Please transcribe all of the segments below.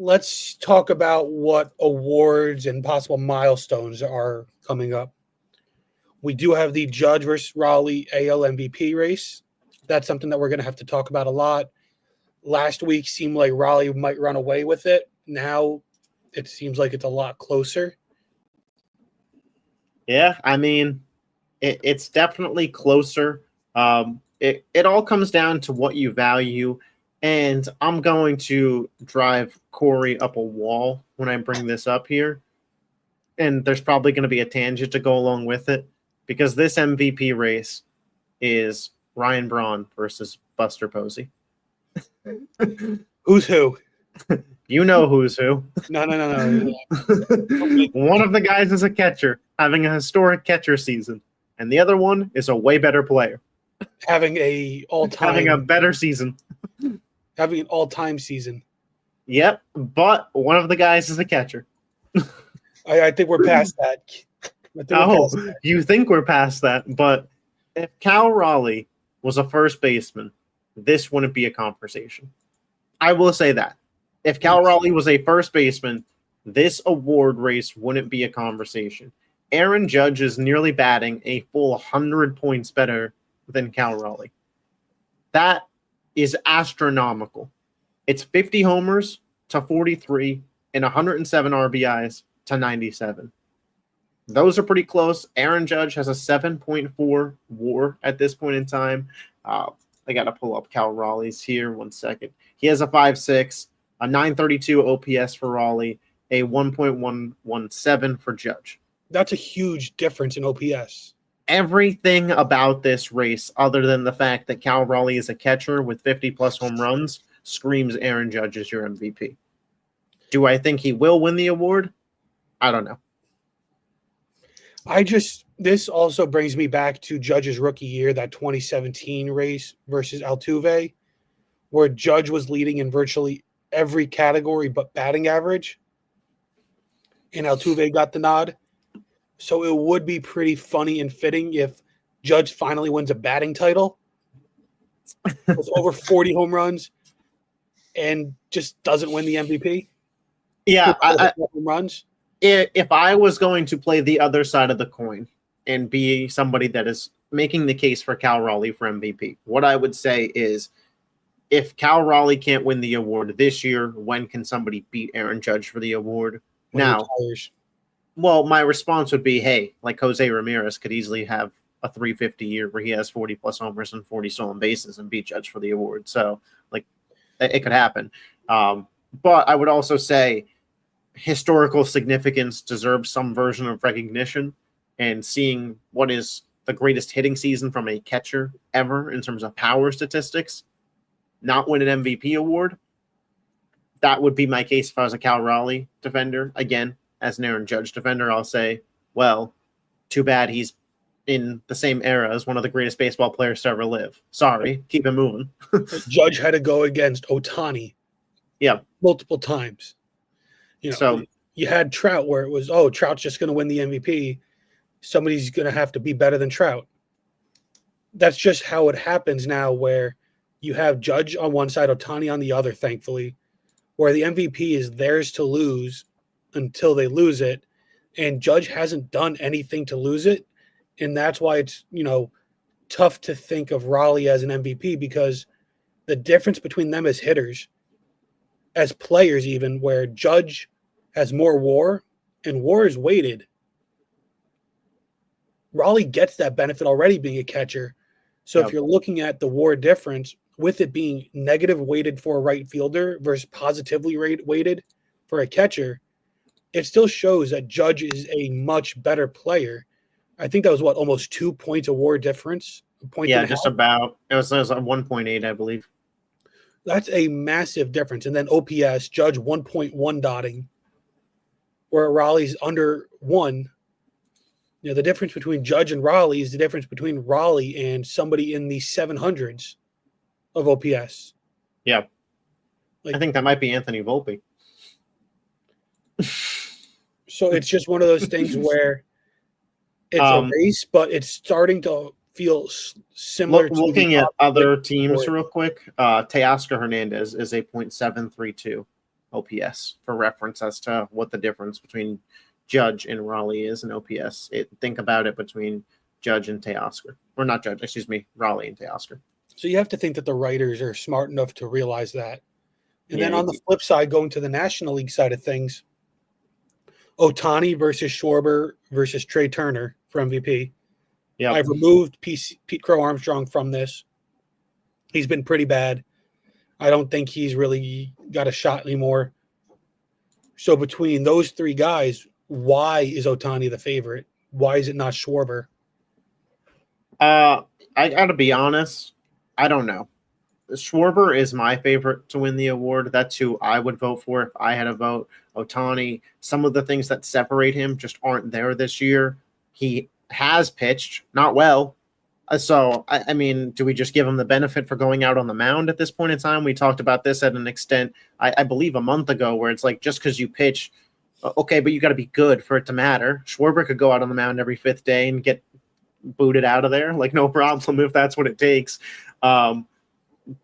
let's talk about what awards and possible milestones are coming up. We do have the Judge versus Raleigh AL MVP race. That's something that we're going to have to talk about a lot. Last week seemed like Raleigh might run away with it. Now it seems like it's a lot closer. Yeah, I mean, it's definitely closer. It all comes down to what you value. And I'm going to drive Corey up a wall when I bring this up here. And there's probably going to be a tangent to go along with it because this MVP race is Ryan Braun versus Buster Posey. Who's who? You know who's who. No. One of the guys is a catcher, having a historic catcher season. And the other one is a way better player. Having a better season. Having an all-time season. Yep, but one of the guys is a catcher. I think we're past that. You think we're past that, but if Cal Raleigh was a first baseman, this wouldn't be a conversation. I will say that. If Cal Raleigh was a first baseman, this award race wouldn't be a conversation. Aaron Judge is nearly batting a full 100 points better than Cal Raleigh. That is astronomical. It's 50 homers to 43 and 107 RBIs to 97. Those are pretty close. Aaron Judge has a 7.4 WAR at this point in time. I got to pull up Cal Raleigh's here. 1 second. He has a 5.6, a 932 OPS for Raleigh, a 1.117 for Judge. That's a huge difference in OPS. Everything about this race, other than the fact that Cal Raleigh is a catcher with 50-plus home runs, screams Aaron Judge is your MVP. Do I think he will win the award? I don't know. This also brings me back to Judge's rookie year, that 2017 race versus Altuve, where Judge was leading in virtually every category but batting average, and Altuve got the nod. So it would be pretty funny and fitting if Judge finally wins a batting title with over 40 home runs and just doesn't win the MVP. Yeah, home runs. If I was going to play the other side of the coin and be somebody that is making the case for Cal Raleigh for MVP, what I would say is if Cal Raleigh can't win the award this year, when can somebody beat Aaron Judge for the award? Now, well, my response would be, hey, like Jose Ramirez could easily have a 350 year where he has 40-plus homers and 40 stolen bases and beat Judge for the award. So, like, it could happen. But I would also say historical significance deserves some version of recognition, and seeing what is the greatest hitting season from a catcher ever in terms of power statistics, not win an MVP award, that would be my case if I was a Cal Raleigh defender. Again, as an Aaron Judge defender, I'll say, well, too bad he's in the same era as one of the greatest baseball players to ever live. Sorry, keep it moving. Judge had to go against Ohtani multiple times. So you had Trout where it was, Trout's just going to win the MVP. Somebody's going to have to be better than Trout. That's just how it happens now, where you have Judge on one side, Ohtani on the other, thankfully, where the MVP is theirs to lose until they lose it. And Judge hasn't done anything to lose it. And that's why it's, tough to think of Raleigh as an MVP, because the difference between them as hitters, as players even, where Judge has more WAR and WAR is weighted. Raleigh gets that benefit already being a catcher. So if you're looking at the WAR difference, with it being negative weighted for a right fielder versus positively weighted for a catcher, it still shows that Judge is a much better player. I think that was almost 2 points of WAR difference. Just about. It was 1.8, I believe. That's a massive difference. And then OPS, Judge 1.1 dotting, where Raleigh's under 1. The difference between Judge and Raleigh is the difference between Raleigh and somebody in the 700s of OPS. Yeah. I think that might be Anthony Volpe. So it's just one of those things where it's a race, but it's starting to feel similar to looking at other teams real quick. Teoscar Hernandez is a .732. OPS for reference as to what the difference between Judge and Raleigh is in OPS. Think about it between Judge and Teoscar. Or not Judge, excuse me, Raleigh and Teoscar. So you have to think that the writers are smart enough to realize that. And then on the flip side, going to the National League side of things, Ohtani versus Schwarber versus Trey Turner for MVP. Yeah, I've removed Pete Crow Armstrong from this. He's been pretty bad. I don't think he's really got a shot anymore. So between those three guys, why is Ohtani the favorite? Why is it not Schwarber? I got to be honest. I don't know. Schwarber is my favorite to win the award. That's who I would vote for if I had a vote. Ohtani, some of the things that separate him just aren't there this year. He has pitched, not well. So, I mean, do we just give him the benefit for going out on the mound at this point in time? We talked about this at an extent, I believe, a month ago, where it's like, just because you pitch, okay, but you got to be good for it to matter. Schwarber could go out on the mound every fifth day and get booted out of there, like no problem if that's what it takes. The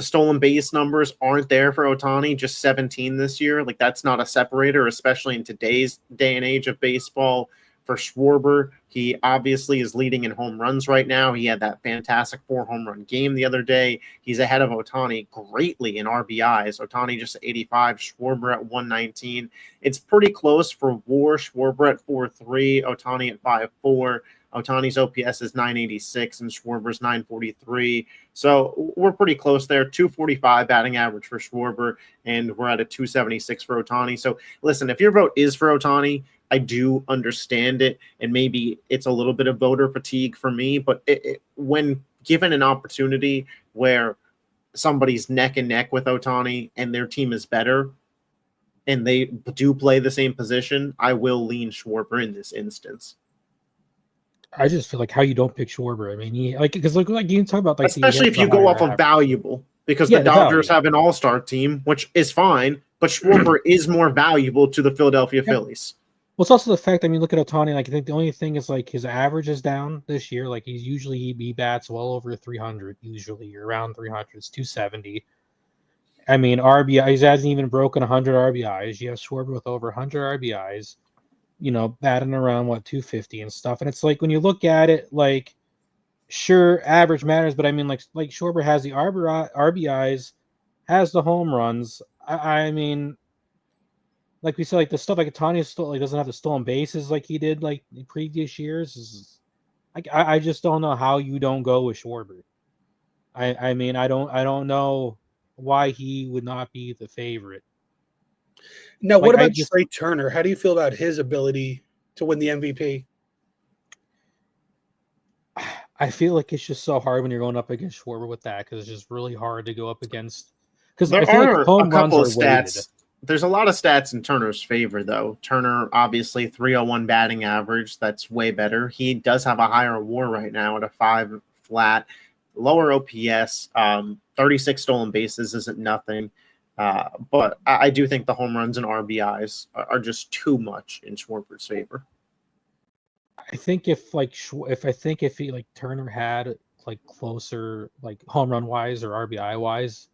stolen base numbers aren't there for Ohtani, just 17 this year. Like, that's not a separator, especially in today's day and age of baseball. For Schwarber, he obviously is leading in home runs right now. He had that fantastic 4-home run game the other day. He's ahead of Ohtani greatly in RBIs. Ohtani just 85, Schwarber at 119. It's pretty close for WAR. Schwarber at 4.3, Ohtani at 5.4. Ohtani's OPS is 986 and Schwarber's 943. So we're pretty close there. 245 batting average for Schwarber, and we're at a 276 for Ohtani. So listen, if your vote is for Ohtani, I do understand it, and maybe it's a little bit of voter fatigue for me, but when given an opportunity where somebody's neck and neck with Ohtani and their team is better and they do play the same position, I will lean Schwarber in this instance. I just feel like how you don't pick Schwarber. I mean, because like you can talk about, like, especially if you go off of valuable, because the Dodgers have an all-star team, which is fine, but Schwarber is more valuable to the Philadelphia Phillies. Well, it's also the fact, I mean, look at Ohtani. Like, I think the only thing is, like, his average is down this year. Like, he bats well over 300, usually around 300. It's 270. I mean, RBI, he hasn't even broken 100 RBIs. You have Schwarber with over 100 RBIs, you know, batting around, 250 and stuff. And it's like, when you look at it, like, sure, average matters, but I mean, like Schwarber has the RBIs, has the home runs. I mean, like we said, like the stuff like Ohtani still like doesn't have the stolen bases like he did like the previous years. I just don't know how you don't go with Schwarber. I mean, I don't know why he would not be the favorite. Now, what about Trey Turner? How do you feel about his ability to win the MVP? I feel like it's just so hard when you're going up against Schwarber with that, because it's just really hard to go up against. Because there are like a couple of stats. Weighted. There's a lot of stats in Turner's favor, though. Turner, obviously, 301 batting average. That's way better. He does have a higher WAR right now at a 5 flat. Lower OPS, 36 stolen bases isn't nothing. But I do think the home runs and RBIs are just too much in Schwarber's favor. I think if Turner had like closer like home run wise or RBI wise,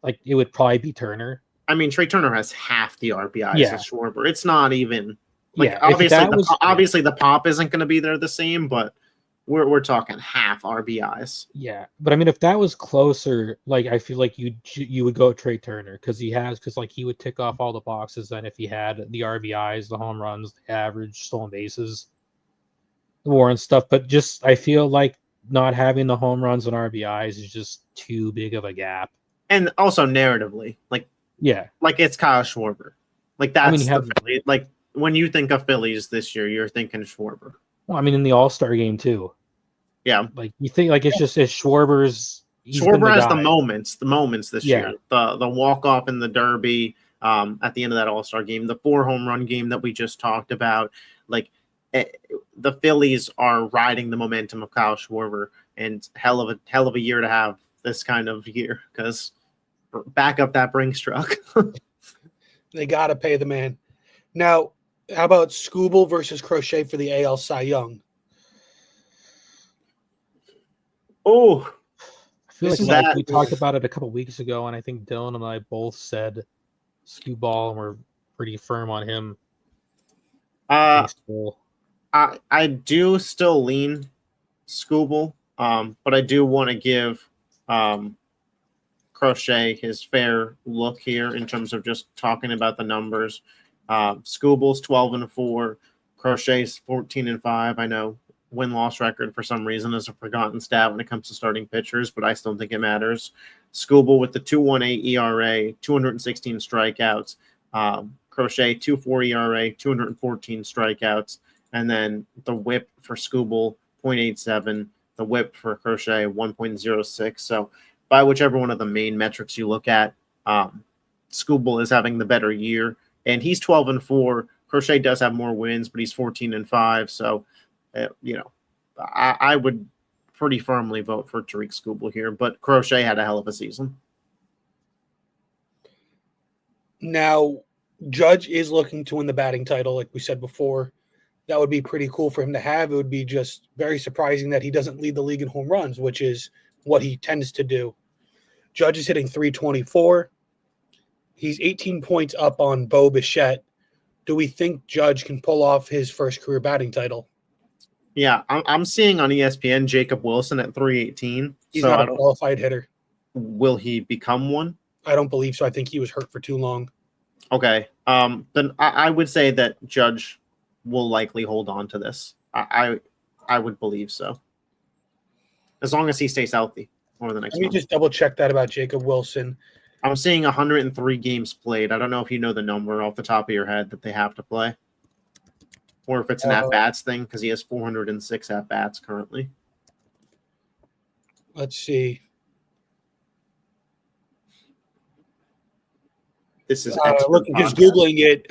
like it would probably be Turner. I mean, Trey Turner has half the RBIs as Schwarber. It's not even like obviously the pop isn't going to be there the same, but we're talking half RBIs. Yeah, but I mean, if that was closer, like I feel like you would go Trey Turner because he would tick off all the boxes. Then if he had the RBIs, the home runs, the average stolen bases, the WAR and stuff, but just I feel like not having the home runs and RBIs is just too big of a gap. And also narratively, like it's Kyle Schwarber. Like that's like when you think of Phillies this year, you're thinking Schwarber. Well, I mean in the All-Star game too. Yeah. Like you think like it's Schwarber's. Schwarber has the moments this year. The walk-off in the Derby at the end of that All-Star game, the 4 home run game that we just talked about. Like the Phillies are riding the momentum of Kyle Schwarber, and hell of a year to have this kind of year, because back up that Brinks truck. They got to pay the man. Now, how about Skubal versus Crochet for the AL Cy Young? Oh, I feel like we talked about it a couple weeks ago, and I think Dylan and I both said Ball, and we're pretty firm on him. I do still lean Scooble, but I do want to give Crochet his fair look here in terms of just talking about the numbers. Scooble's 12-4, Crochet's 14-5. I know win-loss record for some reason is a forgotten stat when it comes to starting pitchers, but I still think it matters. Scooble with the 2.18 ERA, 216 strikeouts. Crochet 2.4 ERA, 214 strikeouts, and then the WHIP for Scooble 0.87, the WHIP for Crochet 1.06. So by whichever one of the main metrics you look at, Scooble is having the better year, and he's 12-4. Crochet does have more wins, but he's 14-5. So, I would pretty firmly vote for Tariq Scooble here, but Crochet had a hell of a season. Now, Judge is looking to win the batting title, like we said before. That would be pretty cool for him to have. It would be just very surprising that he doesn't lead the league in home runs, which is what he tends to do. Judge is hitting 324. He's 18 points up on Bo Bichette. Do we think Judge can pull off his first career batting title? Yeah, I'm seeing on ESPN Jacob Wilson at 318. He's not a qualified hitter. Will he become one? I don't believe so. I think he was hurt for too long. Okay. Then I would say that Judge will likely hold on to this. I would believe so. As long as he stays healthy over the next month. Let me just double check that about Jacob Wilson. I'm seeing 103 games played. I don't know if you know the number off the top of your head that they have to play. Or if it's an at-bats thing, because he has 406 at-bats currently. Let's see. This is just Googling it.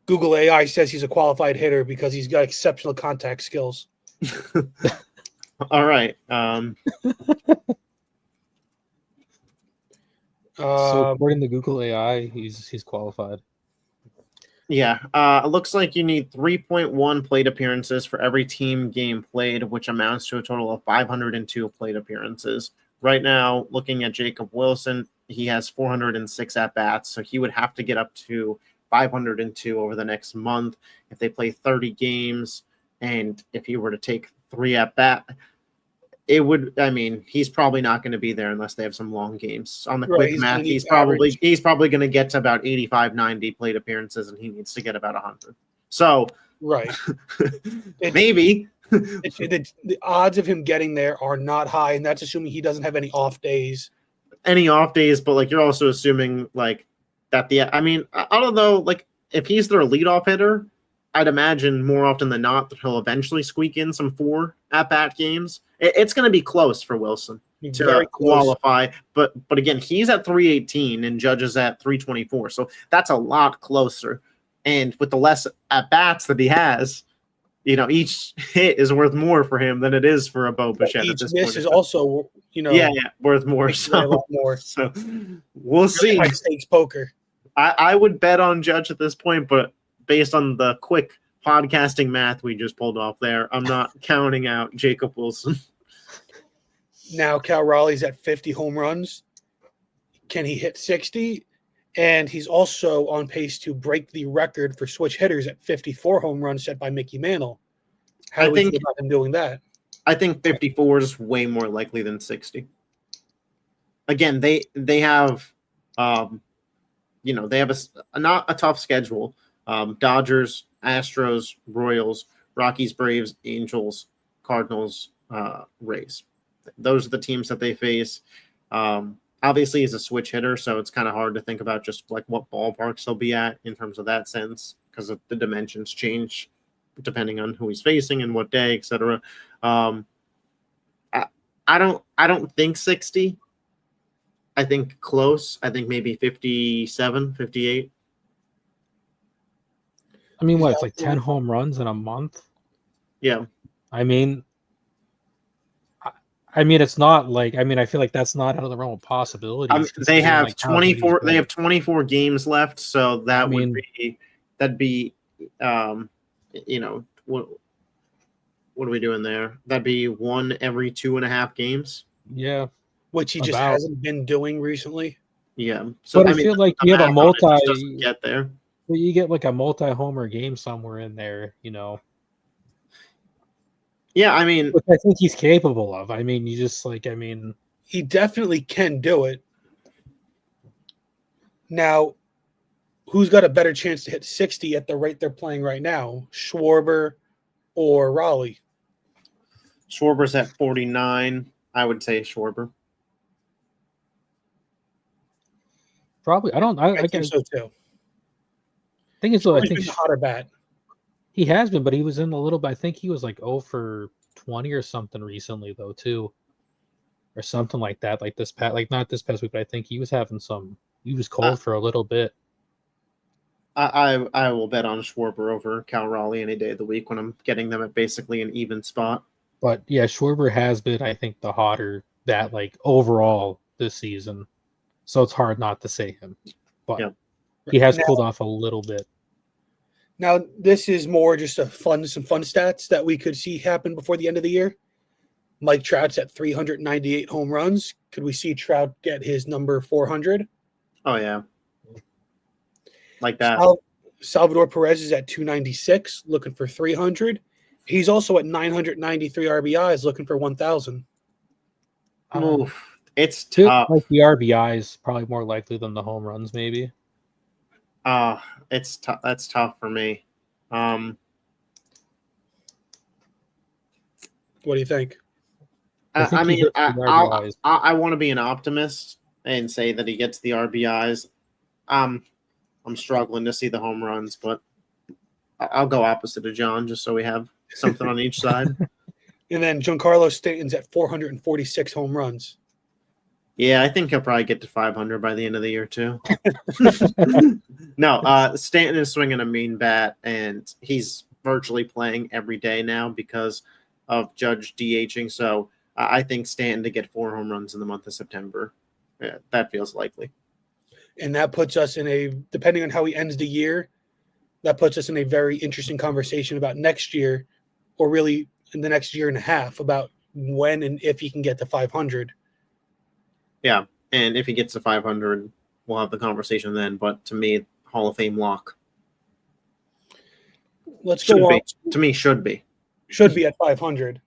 Google AI says he's a qualified hitter because he's got exceptional contact skills. All right. So according to Google AI, he's qualified. Yeah. It looks like you need 3.1 plate appearances for every team game played, which amounts to a total of 502 plate appearances. Right now, looking at Jacob Wilson, he has 406 at-bats, so he would have to get up to 502 over the next month if they play 30 games, and if he were to take 3 at-bat, it would, he's probably not going to be there unless they have some long games. On the quick math, he's probably going to get to about 85, 90 plate appearances, and he needs to get about 100. So, right. Maybe. The odds of him getting there are not high, and that's assuming he doesn't have any off days. But you're also assuming that I don't know, if he's their leadoff hitter, I'd imagine more often than not that he'll eventually squeak in some 4 at-bat games. It's going to be close for Wilson to qualify, but again, he's at 318 and Judge is at 324, so that's a lot closer. And with the less at-bats that he has, each hit is worth more for him than it is for a Bo Bichette. Each miss is also, worth more. A lot more. So we'll see. High stakes poker. I would bet on Judge at this point, but based on the quick podcasting math we just pulled off there, I'm not counting out Jacob Wilson. Now Cal Raleigh's at 50 home runs. Can he hit 60? And he's also on pace to break the record for switch hitters at 54 home runs set by Mickey Mantle. How do we think about him doing that? I think 54 is way more likely than 60. Again, they have they have not a tough schedule. Dodgers, Astros, Royals, Rockies, Braves, Angels, Cardinals, Rays. Those are the teams that they face. Obviously, he's a switch hitter, so it's kind of hard to think about just what ballparks he'll be at in terms of that sense, because the dimensions change depending on who he's facing and what day, etc. I don't think 60. I think close. I think maybe 57, 58. It's like 10 home runs in a month? Yeah. It's not I feel like that's not out of the realm of possibilities. They have 24. They have 24 games left, so that'd be what are we doing there? That'd be 1 every 2.5 games. Yeah, which he just hasn't been doing recently. Yeah. So but I feel like you have a get there. Well, you get like a multi-homer game somewhere in there, Yeah, I mean, which I think he's capable of. He definitely can do it. Now, who's got a better chance to hit 60 at the rate they're playing right now, Schwarber or Raleigh? Schwarber's at 49. I would say Schwarber. Probably. I think so too. Thing is, though, I think he's a hotter bat. He has been, but he was in a little bit. I think he was like 0 for 20 or something recently, though, too, or something like that. Like not this past week, but I think he was having some. He was cold for a little bit. I will bet on Schwarber over Cal Raleigh any day of the week when I'm getting them at basically an even spot. But yeah, Schwarber has been, I think, the hotter bat like overall this season. So it's hard not to say him. But he has cooled off a little bit. Now, this is more just some fun stats that we could see happen before the end of the year. Mike Trout's at 398 home runs. Could we see Trout get his number 400? Oh, yeah. Like that. Salvador Perez is at 296, looking for 300. He's also at 993 RBIs, looking for 1,000. It's tough. Like the RBIs probably more likely than the home runs, maybe. It's tough. That's tough for me. What do you think? I want to be an optimist and say that he gets the RBIs. I'm struggling to see the home runs, but I'll go opposite of John just so we have something on each side. And then Giancarlo Stanton's at 446 home runs. Yeah, I think he'll probably get to 500 by the end of the year, too. No, Stanton is swinging a mean bat, and he's virtually playing every day now because of Judge DHing. So I think Stanton to get 4 home runs in the month of September. Yeah, that feels likely. And that puts us in depending on how he ends the year, that puts us in a very interesting conversation about next year, or really in the next year and a half, about when and if he can get to 500. Yeah, and if he gets to 500, we'll have the conversation then. But to me, Hall of Fame lock. Let's go on. To me, should be. Should be at 500.